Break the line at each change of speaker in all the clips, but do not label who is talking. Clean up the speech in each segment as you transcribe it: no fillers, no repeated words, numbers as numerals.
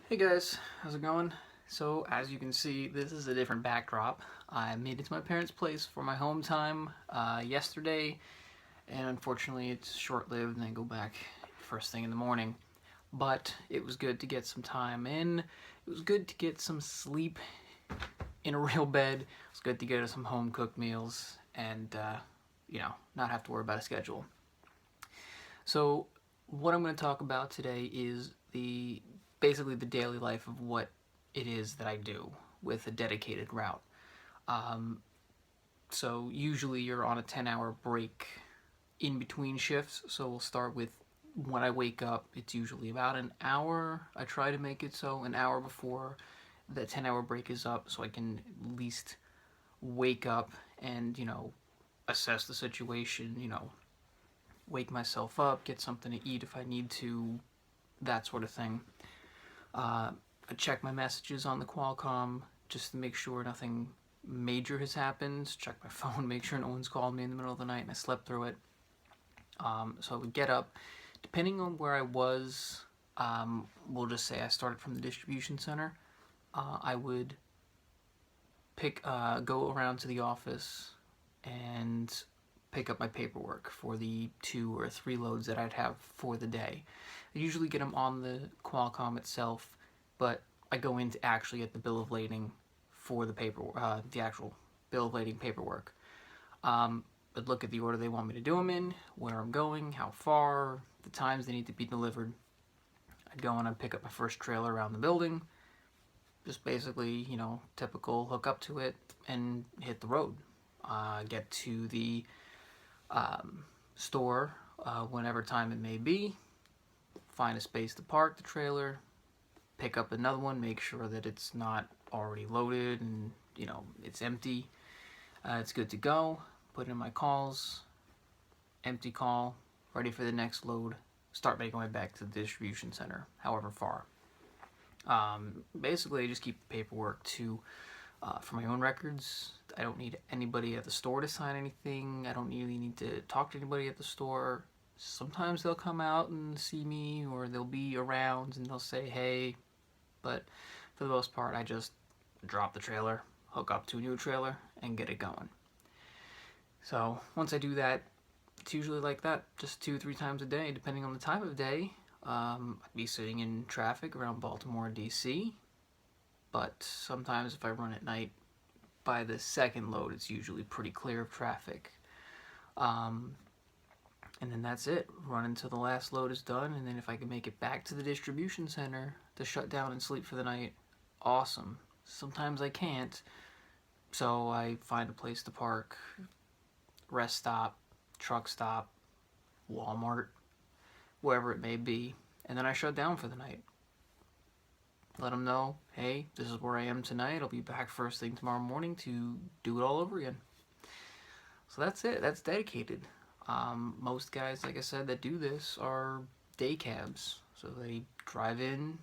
Hey guys, how's it going? So as you can see, this is a different backdrop. I made it to my parents' place for my home time yesterday, and unfortunately it's short-lived and I go back first thing in the morning. But it was good to get some time in. It was good to get some sleep in a real bed. It was good to get some home-cooked meals and, not have to worry about a schedule. So what I'm going to talk about today is basically the daily life of what it is that I do with a dedicated route. Um, so usually you're on a 10-hour break in between shifts. So we'll start with when I wake up. It's usually about an hour. I try to make it so an hour before the 10-hour break is up, so I can at least wake up and assess the situation. Wake myself up, get something to eat if I need to, that sort of thing. I check my messages on the Qualcomm just to make sure nothing major has happened. Check my phone, make sure no one's called me in the middle of the night and I slept through it. So I would get up. Depending on where I was, we'll just say I started from the distribution center. I would go around to the office and pick up my paperwork for the 2 or 3 loads that I'd have for the day. I usually get them on the Qualcomm itself, but I go in to actually get the bill of lading for the actual bill of lading paperwork. I'd look at the order they want me to do them in, where I'm going, how far, the times they need to be delivered. I'd go in and pick up my first trailer around the building, just basically, typical hook up to it and hit the road. Get to the store whenever time it may be, find a space to park the trailer, pick up another one, make sure that it's not already loaded and it's empty. It's good to go. Put in my calls, empty call, ready for the next load. Start making my way back to the distribution center, however far. Basically, I just keep the paperwork for my own records. I don't need anybody at the store to sign anything. I don't really need to talk to anybody at the store. Sometimes they'll come out and see me, or they'll be around and they'll say hey, but for the most part I just drop the trailer, hook up to a new trailer, and get it going. So once I do that, it's usually like that, just 2 or 3 times a day, depending on the time of day. I'd be sitting in traffic around Baltimore, D.C., but sometimes if I run at night, by the second load, it's usually pretty clear of traffic. And then that's it. Run until the last load is done, and then if I can make it back to the distribution center to shut down and sleep for the night, awesome. Sometimes I can't, so I find a place to park, rest stop, truck stop, Walmart, wherever it may be, and then I shut down for the night. Let them know, hey, this is where I am tonight. I'll be back first thing tomorrow morning to do it all over again. So that's it. That's dedicated. Most guys, like I said, that do this are day cabs. So they drive in,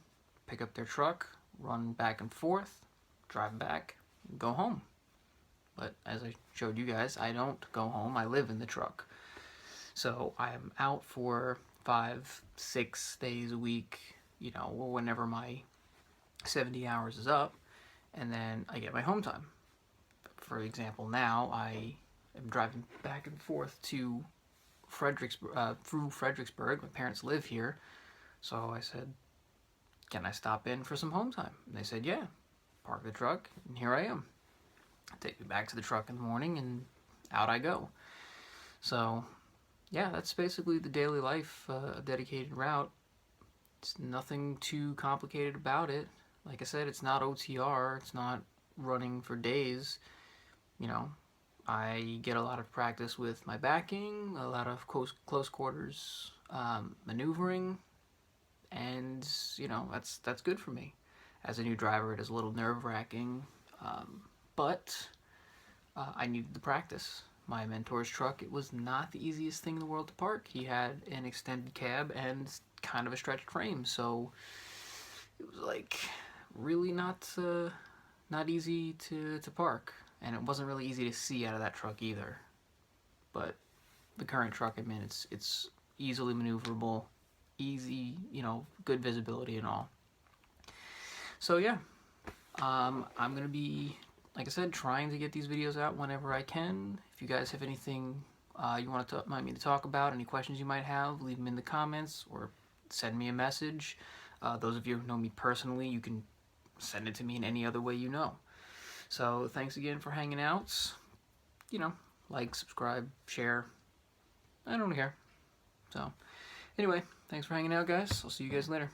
pick up their truck, run back and forth, drive back, go home. But as I showed you guys, I don't go home. I live in the truck. So I am out for 5, 6 days a week, or whenever my 70 hours is up, and then I get my home time. For example, now I am driving back and forth to through Fredericksburg. My parents live here, so I said, can I stop in for some home time? And they said, yeah. Park the truck, and here I am. Take me back to the truck in the morning, and out I go. So, yeah, that's basically the daily life, a dedicated route. It's nothing too complicated about it. Like I said, it's not OTR, it's not running for days. I get a lot of practice with my backing, a lot of close quarters maneuvering, and that's good for me. As a new driver, it is a little nerve-wracking, but I needed the practice. My mentor's truck, it was not the easiest thing in the world to park. He had an extended cab and kind of a stretched frame, so it was like really not easy to park, and it wasn't really easy to see out of that truck either. But the current truck I'm in, it's easily maneuverable, easy, good visibility and all. So yeah, I'm gonna be, like I said, trying to get these videos out whenever I can. If you guys have anything you want me to talk about, any questions you might have, leave them in the comments or send me a message. Those of you who know me personally, you can send it to me in any other way you know. So thanks again for hanging out. You know, like, subscribe, share. I don't care. So anyway, thanks for hanging out, guys. I'll see you guys later.